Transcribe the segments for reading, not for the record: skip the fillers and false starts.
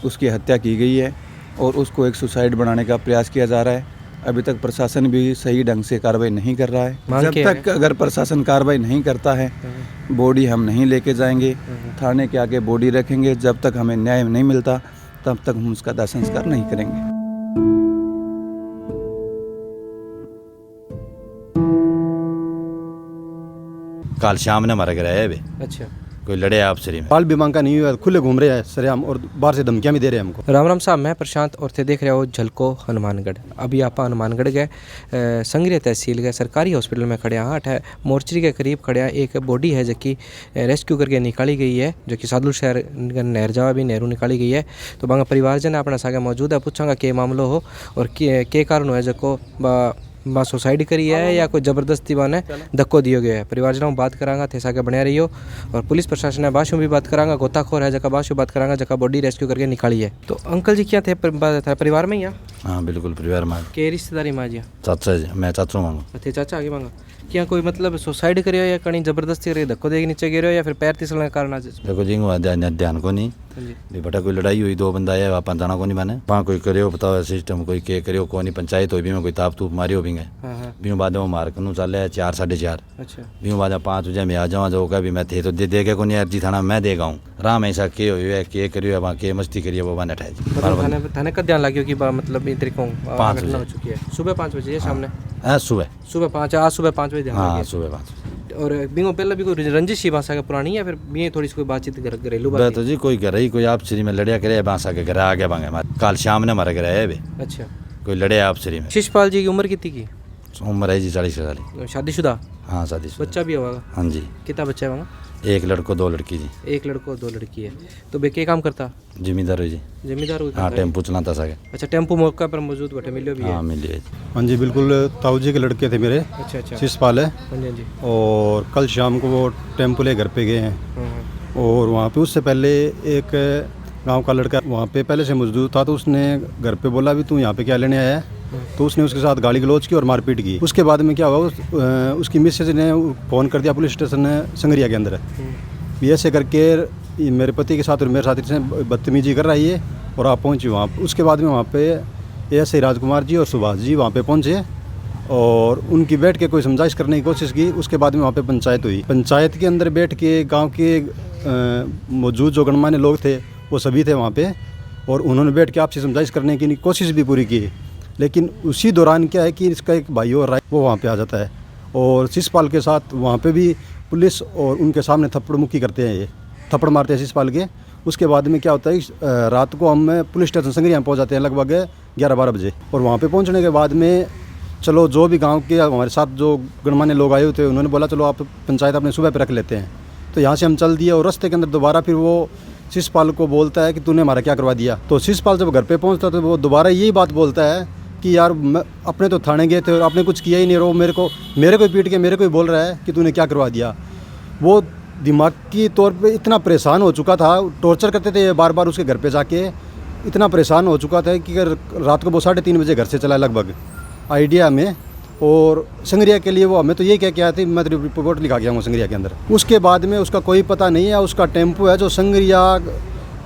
उसकी हत्या की गई है और उसको एक सुसाइड बनाने का प्रयास किया जा रहा है। अभी तक प्रशासन भी सही ढंग से कार्रवाई नहीं कर रहा है। जब तक अगर प्रशासन कार्रवाई नहीं करता है, बॉडी हम नहीं लेके जाएंगे, थाने के आगे बॉडी रखेंगे। जब तक हमें न्याय नहीं मिलता तब तक हम उसका दाह संस्कार नहीं करेंगे। कल शाम ने हमारे घर आए बे। अच्छा, कोई लड़े आपसे में बाल भी मांगा नहीं हुआ, खुले घूम रहे हैं सरेआम और बाहर से धमकियां भी दे रहे हैं हमको। राम राम साहब, मैं प्रशांत और थे देख रहे हो झलको हनुमानगढ़। अभी आप हनुमानगढ़ गए, संगरिया तहसील गए, सरकारी हॉस्पिटल में खड़े हाँ है, मोर्चरी के करीब खड़े हैं। एक बॉडी है जो कि रेस्क्यू करके निकाली गई है, जो कि सादुल शहर नहर जावा भी नहरू निकाली गई है। तो बांगा परिवारजन अपना सागे मौजूद है, पूछांगा के मामलो हो और के कारण हो जो बा सुसाइड करी है या कोई ज़बरदस्ती बाने धक्को दियो गया है। परिवारजनों बात करांगा थे साके बने रही हो और पुलिस प्रशासन है बाशू भी बात करांगा, गोताखोर है जगह बाशू बात करांगा जगह बॉडी रेस्क्यू करके निकाली है। तो अंकल जी क्या थे परिवार में ही? हाँ बिल्कुल परिवार में। के रिश्तेदारी में जी? चाचा जी, मैं चाचा मांगू। थे चाचा आगे मांगा क्या कोई मतलब सुसाइड करियो या कहीं जबरदस्ती करियो, धक्को देके नीचे गिरो या फिर पैर तिसलने के कारण? देखो जी ध्यान को नहीं बेटा, कोई लड़ाई हुई, दो बंदा आया आप जाना को नहीं माने वहाँ कोई करियो बताओ सिस्टम कोई के करियो को नहीं, पंचायत हो भी में कोई ताप तूप मारियो भी गए बीहू बाद में मार कनू चले 4 साढ़े 4। अच्छा, बीहू बाद 5 बजे मैं आ जाऊँ जो भी मैं थे तो दे के को नहीं अर्जी थाना मैं देगा हूँ राम ऐसा के हो के करियो वहाँ के मस्ती करिए वो बने ठाए थाने का ध्यान लगियो कि मतलब इन तरीकों 5 बजे हो चुकी है, सुबह 5 बजे सामने? हाँ सुबह 5, आज सुबह 5 बजे। हाँ सुबह 5। और बिंगो पहले भी कोई रंजिश ही भाषा का पुरानी या फिर भी थोड़ी सी कोई बातचीत घरेलू बात? तो जी कोई घर ही कोई आप श्री में लड़िया करे बांसा के घर आ गया बांगे हमारे कल शाम ने हमारे घर आए बे। अच्छा, कोई लड़े आप श्री में। शिषपाल जी की उम्र कितनी की? उम्र है जी 40 साल। शादीशुदा? हाँ शादीशुदा। बच्चा भी होगा? हाँ जी। कितना बच्चा है वहाँ? एक लड़को 2 लड़की जी। एक लड़को 2 लड़की है। तो बे क्या काम करता? जिम्मेदार हो जी। जिम्मेदार? हाँ टेम्पो चलाता सके। अच्छा, टेम्पो मौका पर मौजूद बैठे मिलियो भी है? हाँ मिलिए। हाँ जी बिल्कुल, ताऊ जी के लड़के थे मेरे। अच्छा, शिषपाल है। हाँ जी। और कल शाम को वो टेम्पो ले घर पे गए हैं और वहाँ पे उससे पहले एक गांव का लड़का वहाँ पे पहले से मौजूद था, तो उसने घर पे बोला भी तू यहाँ पे क्या लेने आया है, तो उसने उसके साथ गाली गलौज की और मारपीट की। उसके बाद में क्या हुआ, उसकी मिसेज ने फ़ोन कर दिया पुलिस स्टेशन संगरिया के अंदर। ऐसे करके मेरे पति के साथ और मेरे साथ इसने बदतमीजी कर रही है और आप पहुँचे वहाँ। उसके बाद में वहाँ पे ऐसे राजकुमार जी और सुभाष जी वहाँ पे पहुँचे और उनकी बैठ के कोई समझाइश करने की कोशिश की। उसके बाद में वहाँ पे पंचायत हुई। पंचायत के अंदर बैठ के गांव के मौजूद जो गणमान्य लोग थे वो सभी थे वहाँ पे और उन्होंने बैठ के आपसे समझाइश करने की कोशिश भी पूरी की। लेकिन उसी दौरान क्या है कि इसका एक भाई और राय वो वहाँ पे आ जाता है और शिषपाल के साथ वहाँ पे भी पुलिस और उनके सामने थप्पड़ मुक्की करते हैं, ये थप्पड़ मारते हैं शिषपाल के। उसके बाद में क्या होता है, रात को हम पुलिस स्टेशन संगरिया में पहुँच जाते हैं लगभग 11-12 बजे। और वहाँ पे पहुँचने के बाद में चलो जो भी गांव के हमारे साथ जो गणमान्य लोग आए हुए थे उन्होंने बोला चलो आप पंचायत अपने सुबह पे रख लेते हैं। तो यहाँ से हम चल दिए और रास्ते के अंदर दोबारा फिर वो शिषपाल को बोलता है कि तूने हमारा क्या करवा दिया। तो शिषपाल जब घर पे पहुँचता तो वो दोबारा यही बात बोलता है कि यार अपने तो थाने गए थे और आपने कुछ किया ही नहीं, और वो मेरे को पीट के मेरे को ही बोल रहा है कि तूने क्या करवा दिया। वो दिमागी तौर पे इतना परेशान हो चुका था, टॉर्चर करते थे बार बार उसके घर पे जाके, इतना परेशान हो चुका था कि रात को वो 3:30 बजे घर से चला लगभग आइडिया में। और संगरिया के लिए वो हमें तो ये कह के आया थी मैं रिपोर्ट लिखा गया हूँ संगरिया के अंदर। उसके बाद में उसका कोई पता नहीं है, उसका टेम्पो है जो संगरिया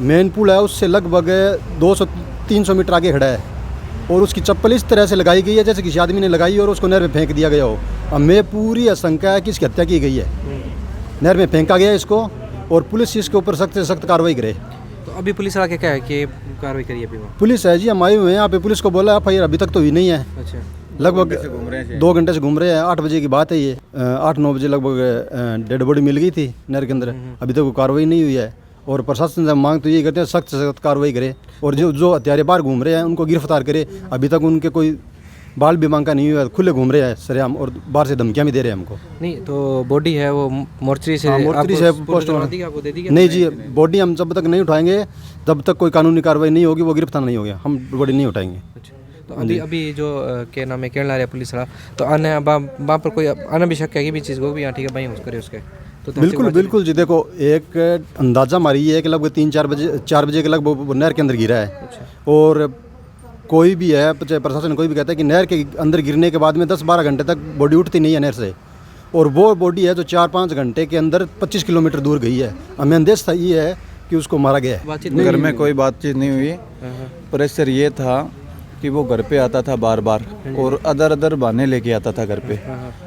मेन पुल है उससे लगभग 200-300 मीटर आगे खड़ा है और उसकी चप्पल इस तरह से लगाई गई है जैसे किसी आदमी ने लगाई और उसको नहर में फेंक दिया गया हो। हमें पूरी आशंका है कि इसकी हत्या की गई है, नहर में फेंका गया इसको और पुलिस इसके ऊपर सख्त से सख्त कार्रवाई करे। तो अभी पुलिस आके क्या है कि कार्रवाई करिए? अभी पुलिस है जी, हम आए हुए हैं यहाँ पे। पुलिस को बोला FIR अभी तक तो हुई नहीं है। अच्छा, लगभग 2 घंटे से घूम रहे हैं। 8 बजे की बात है ये, 8-9 बजे लगभग डेड बॉडी मिल गई थी नहर के अंदर, अभी तक कोई कार्रवाई नहीं हुई है। और प्रशासन से मांग तो ये करते हैं सख्त से सख्त कार्रवाई करे और जो हत्यारे बाहर घूम रहे हैं उनको गिरफ्तार करे। अभी तक उनके कोई बाल भी मांगा नहीं हुआ, खुले घूम रहे हैं सरेआम और बाहर से धमकियां भी दे रहे हैं हमको। नहीं तो बॉडी है वो मोर्चरी से पोस्टमार्टम नहीं जी, बॉडी हम जब तक नहीं उठाएंगे जब तक कोई कानूनी कार्रवाई नहीं होगी वो गिरफ्तार नहीं होगा, हम बॉडी नहीं उठाएंगे। तो अभी जो के नाम है कहना रहे पुलिस वाला, तो अन्य वहाँ पर कोई अन्य भी शक है कि भी चीज़ को भी यहाँ ठीक है भाई करे उसके तो बिल्कुल जी। देखो एक अंदाज़ा मारी है कि लगभग 4 बजे के लगभग नहर के अंदर गिरा है। अच्छा। और कोई भी है चाहे प्रशासन कोई भी कहता है कि नहर के अंदर गिरने के बाद में 10-12 घंटे तक बॉडी उठती नहीं है नहर से, और वो बॉडी है जो 4-5 घंटे के अंदर 25 किलोमीटर दूर गई है। हमें अंदेशा ये है कि उसको मारा गया है? बातचीत घर में कोई बातचीत नहीं हुई। प्रेशर ये था कि वो घर पे आता था बार बार और अदर बहाने लेके आता था घर पे,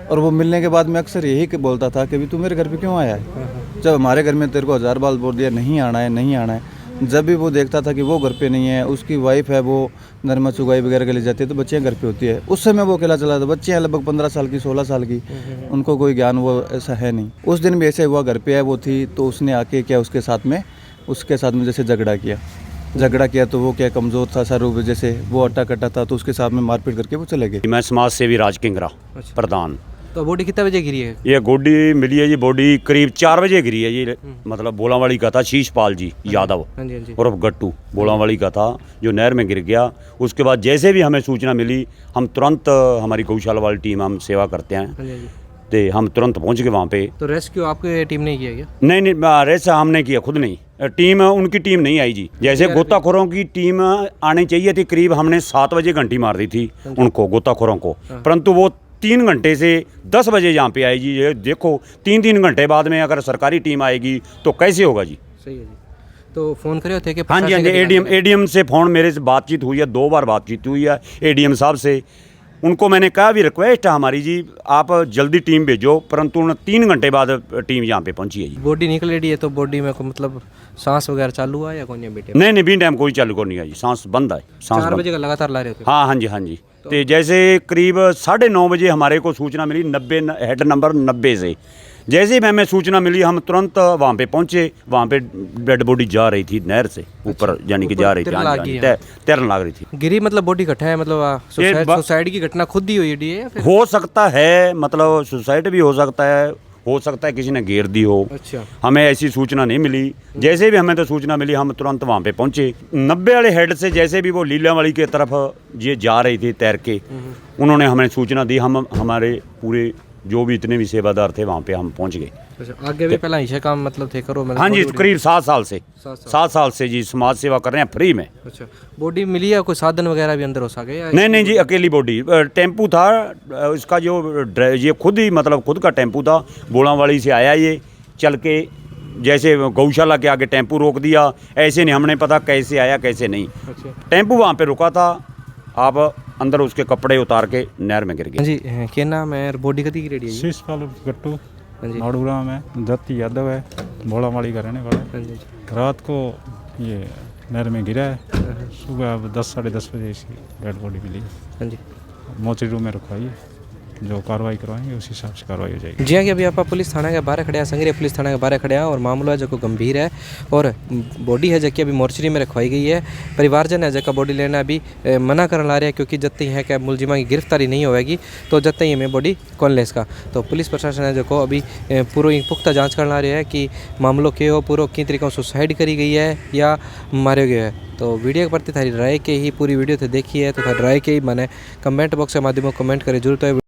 और वो मिलने के बाद में अक्सर यही बोलता था कि भी तू मेरे घर पे क्यों आया है, जब हमारे घर में तेरे को 1000 बार बोल दिया नहीं आना है नहीं आना है। जब भी वो देखता था कि वो घर पे नहीं है, उसकी वाइफ है वो नरमा चुगाई वगैरह के लिए जाती है तो बच्चियाँ घर पे होती है, उस समय वो अकेला चला था। बच्चियाँ लगभग 15 साल की 16 साल की, उनको कोई ज्ञान वो ऐसा है नहीं। उस दिन भी ऐसे हुआ, घर पे है वो थी तो उसने आके क्या उसके साथ में जैसे झगड़ा किया तो वो क्या कमज़ोर था स्वरूप, जैसे वो अट्टा कट्टा था तो उसके साथ में मारपीट करके वो चले गए। मैं समाज सेवी राज किंगरा अच्छा। प्रधान। तो बॉडी कितने बजे गिरी है? ये गोडी मिली है जी, बॉडी करीब 4 बजे गिरी है जी। मतलब बोलावाली का था शीशपाल जी यादव हाँ जी, हाँ जी। उर्फ गट्टू, बोलावाली का था, जो नहर में गिर गया। उसके बाद जैसे भी हमें सूचना मिली हम तुरंत, हमारी गौशाला वाली टीम, हम सेवा करते हैं, हाँ जी, हाँ जी। तो हम तुरंत पहुंच गए वहाँ पे। तो रेस्क्यू आपके टीम ने किया क्या? नहीं, रेस हमने किया, खुद नहीं, टीम उनकी टीम नहीं आई जी। जैसे गोताखोरों की टीम आनी चाहिए थी, करीब हमने 7 बजे घंटी मार दी थी उनको, गोताखोरों को, परंतु वो 3 घंटे से 10 बजे यहाँ पे आई जी। ये देखो 3 घंटे बाद में अगर सरकारी टीम आएगी तो कैसे होगा जी। सही है जी। तो फ़ोन करे थे कि हाँ जी, हाँ जी, एडीएम से फ़ोन मेरे से बातचीत हुई है, 2 बार बातचीत हुई है एडीएम साहब से। उनको मैंने कहा भी रिक्वेस्ट है हमारी जी, आप जल्दी टीम भेजो, परंतु 3 घंटे बाद टीम यहाँ पे पहुँची है जी। बॉडी निकल रही है तो बॉडी में को मतलब सांस वगैरह चालू हुआ या कौन है बेटे? नहीं, बीन टाइम कोई चालू को नहीं है जी, सांस बंद है, सांस 4 बंद। बजे का लगातार ला रहे थे? हाँ जी, हाँ जी। तो जैसे करीब 9:30 बजे हमारे को सूचना मिली 90 हेड नंबर 90 से। जैसे ही हमें सूचना मिली हम तुरंत वहाँ पे पहुँचे। वहाँ पे डेड बॉडी जा रही थी नहर से ऊपर, यानी कि जा रही थी, तैरने लग रही थी। गिरी मतलब बॉडी कटा है, मतलब सुसाइड की घटना खुद ही हुई है या फिर? हो सकता है, मतलब सुसाइड भी हो सकता है किसी ने घेर दी हो। अच्छा। हमें ऐसी सूचना नहीं मिली। जैसे भी हमें तो सूचना मिली हम तुरंत वहाँ पे पहुँचे। 90 वाले हेड से जैसे भी वो लीलावाड़ी के तरफ ये जा रही थी तैर के, उन्होंने हमें सूचना दी। हम हमारे पूरे जो भी इतने भी सेवादार थे वहाँ पे हम पहुँच गए। अच्छा, आगे भी पहला ऐसे काम मतलब थे करो? मतलब हाँ जी, करीब 7 साल से 7 साल से जी समाज सेवा कर रहे हैं फ्री में। अच्छा, बॉडी मिली है, कोई साधन वगैरह भी अंदर हो सके या? नहीं जी, अकेली बॉडी, टेम्पू था इसका, जो ये खुद ही मतलब खुद का टेम्पू था, बोलावाली से आया ये चल के, जैसे गौशाला के आगे टेम्पू रोक दिया, ऐसे नहीं हमने पता कैसे आया कैसे नहीं। अच्छा। टेम्पू वहाँ पे रुका था, आप अंदर उसके कपड़े उतार के नहर में गिर गए। जी, क्या नाम है? बॉडी कती की रेडी है? शीशपाल गट्टू, हाँ जी, नाड़ूराम है, दत्ती यादव है, भोलावाड़ी का रहने वाला है। हाँ जी। रात को ये नहर में गिरा है, सुबह 10 साढ़े 10 बजे इसकी डेड बॉडी मिली। हाँ जी। मोचरी रूम में रखवाई है, जो कार्रवाई करवाएंगे उस हिसाब से कार्रवाई हो जाएगी। जी हाँ, कि अभी आप पुलिस थाना के बाहर खड़े हैं, संगरिया पुलिस थाना के बाहर खड़े हैं, और मामला है जो गंभीर है, और बॉडी है जो कि अभी मोर्चरी में रखवाई गई है। परिवारजन है जो बॉडी लेना अभी मना कर ला रहे हैं, क्योंकि जब तक है कि मुलजिमा की गिरफ्तारी नहीं होगी तो जब तक हमें बॉडी कौन ले इसका। तो पुलिस प्रशासन है जो अभी पूरी पुख्ता जाँच कर ला रहे हैं कि मामलों के हो पूरा किन तरीक़ों सुसाइड करी गई है या मारे गए है। तो वीडियो के प्रति थारी राय के ही पूरी वीडियो तो देखी है, तो थारी राय के ही मैंने कमेंट बॉक्स के माध्यम कमेंट करे जरूर। तो